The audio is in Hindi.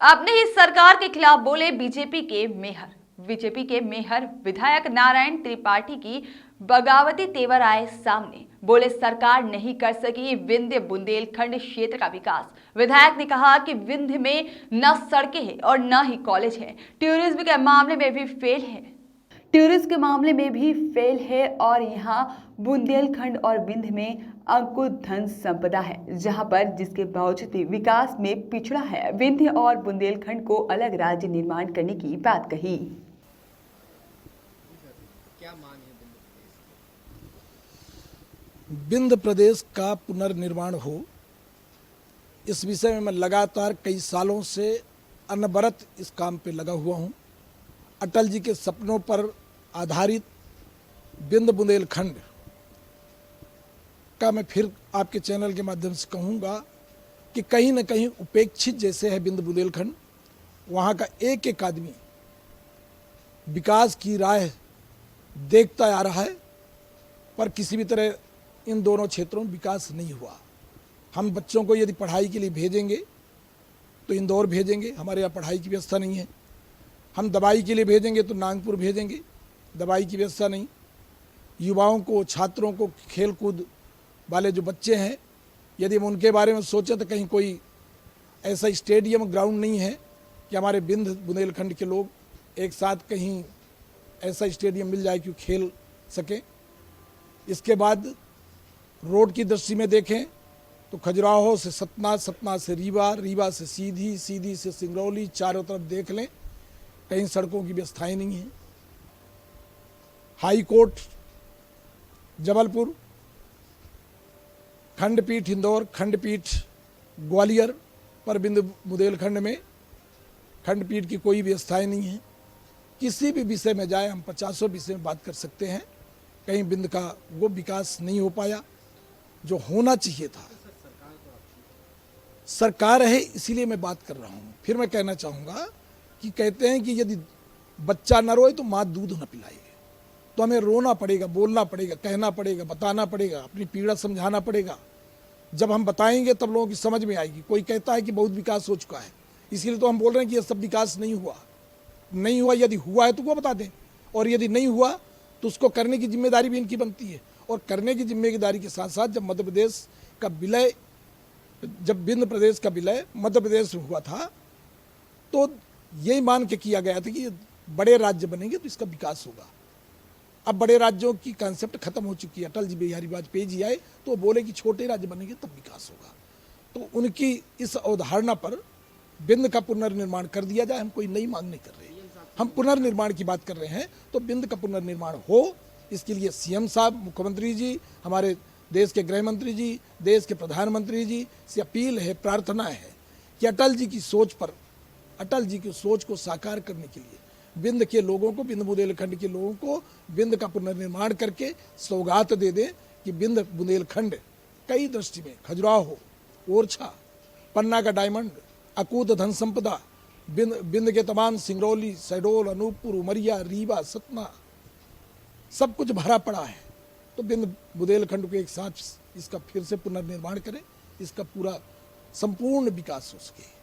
अपने ही सरकार के खिलाफ बोले बीजेपी के मेयर विधायक नारायण त्रिपाठी की बगावती तेवर आए सामने। बोले सरकार नहीं कर सकी विंध्य बुंदेलखंड क्षेत्र का विकास। विधायक ने कहा कि विंध्य में न सड़कें हैं और न ही कॉलेज है। टूरिज्म के मामले में भी फेल है और यहाँ बुंदेलखंड और विंध्य में अंकुर धन संपदा है, जहां पर जिसके बावजूद भी विकास में पिछड़ा है। विंध्य और बुंदेलखंड को अलग राज्य निर्माण करने की बात कही। क्या मांग है विंध्य प्रदेश का पुनर्निर्माण हो, इस विषय में मैं लगातार कई सालों से अनवरत इस काम पे लगा हुआ हूँ। अटल जी के सपनों पर आधारित विंध्य बुंदेलखंड का मैं फिर आपके चैनल के माध्यम से कहूँगा कि कहीं न कहीं उपेक्षित जैसे है विंध्य बुंदेलखंड। वहाँ का एक एक आदमी विकास की राह देखता आ रहा है, पर किसी भी तरह इन दोनों क्षेत्रों में विकास नहीं हुआ। हम बच्चों को यदि पढ़ाई के लिए भेजेंगे तो इंदौर भेजेंगे, हमारे यहाँ पढ़ाई की व्यवस्था नहीं है। हम दवाई के लिए भेजेंगे तो नागपुर भेजेंगे, दवाई की व्यवस्था नहीं। युवाओं को, छात्रों को, खेल कूद वाले जो बच्चे हैं, यदि हम उनके बारे में सोचें तो कहीं कोई ऐसा स्टेडियम ग्राउंड नहीं है कि हमारे विंध्य बुंदेलखंड के लोग एक साथ कहीं ऐसा स्टेडियम मिल जाए कि खेल सकें। इसके बाद रोड की दृष्टि में देखें तो खजुराहो से सतना, सतना से रीवा, रीवा से सीधी, सीधी से सिंगरौली, चारों तरफ देख लें कहीं सड़कों की व्यवस्थाएं नहीं है। हाई कोर्ट जबलपुर, खंडपीठ इंदौर, खंडपीठ ग्वालियर, पर विंध्य बुंदेलखंड में खंडपीठ की कोई व्यवस्थाएं नहीं है। किसी भी विषय में जाए, हम 50 विषय में बात कर सकते हैं, कहीं विंध्य का वो विकास नहीं हो पाया जो होना चाहिए था। सरकार है इसीलिए मैं बात कर रहा हूँ। फिर मैं कहना चाहूँगा कि कहते हैं कि यदि बच्चा न रोए तो माँ दूध न पिलाए। तो हमें रोना पड़ेगा, बोलना पड़ेगा, कहना पड़ेगा, बताना पड़ेगा, अपनी पीड़ा समझाना पड़ेगा। जब हम बताएंगे तब लोगों की समझ में आएगी। कोई कहता है कि बहुत विकास हो चुका है, इसीलिए तो हम बोल रहे हैं कि यह सब विकास नहीं हुआ। नहीं हुआ, यदि हुआ है तो वो बता दें, और यदि नहीं हुआ तो उसको करने की जिम्मेदारी भी इनकी बनती है। और करने की जिम्मेदारी के साथ साथ जब मध्य प्रदेश का विलय, जब विंध्य प्रदेश का विलय मध्य प्रदेश में हुआ था तो यही मान के किया गया था कि बड़े राज्य बनेंगे तो इसका विकास होगा। अब बड़े राज्यों की कंसेप्ट खत्म हो चुकी है। अटल जी बिहारी वाजपेयी जी आए तो बोले कि छोटे राज्य बनेंगे तब विकास होगा। तो उनकी इस अवधारणा पर विंध्य का पुनर्निर्माण कर दिया जाए। हम कोई नई मांग नहीं कर रहे, हम पुनर्निर्माण की बात कर रहे हैं। तो विंध्य का पुनर्निर्माण हो, इसके लिए सीएम साहब, मुख्यमंत्री जी, हमारे देश के गृह मंत्री जी, देश के प्रधानमंत्री जी से अपील है, प्रार्थना है कि अटल जी की सोच पर, अटल जी की सोच को साकार करने के लिए विंध्य के लोगों को, विंध्य बुंदेलखंड के लोगों को विंध्य का पुनर्निर्माण करके सौगात दे दें कि विंध्य बुंदेलखंड कई दृष्टि में खजुराहो, ओरछा, पन्ना का डायमंड, अकूत धन संपदा, विंध्य के तमाम सिंगरौली, शहडोल, अनूपपुर, उमरिया, रीवा, सतना, सब कुछ भरा पड़ा है। तो विंध्य बुंदेलखंड को एक साथ इसका फिर से पुनर्निर्माण करें, इसका पूरा संपूर्ण विकास हो सके।